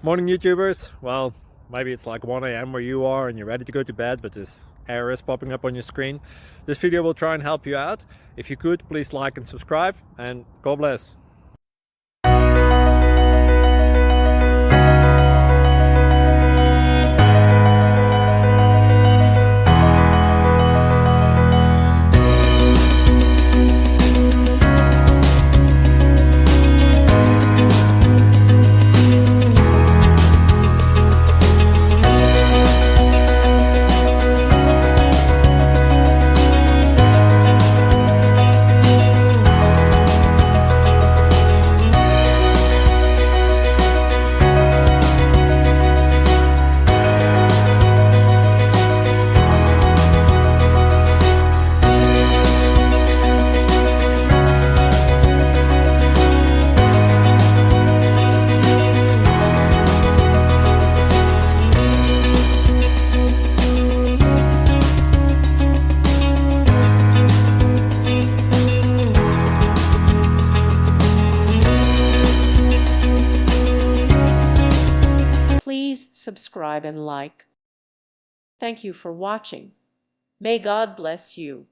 Morning YouTubers. Well, maybe it's like 1 a.m. where you are and you're ready to go to bed, but this error is popping up on your screen. This video will try and help you out. If you could, please like and subscribe, and God bless. Please subscribe and like. Thank you for watching. May God bless you.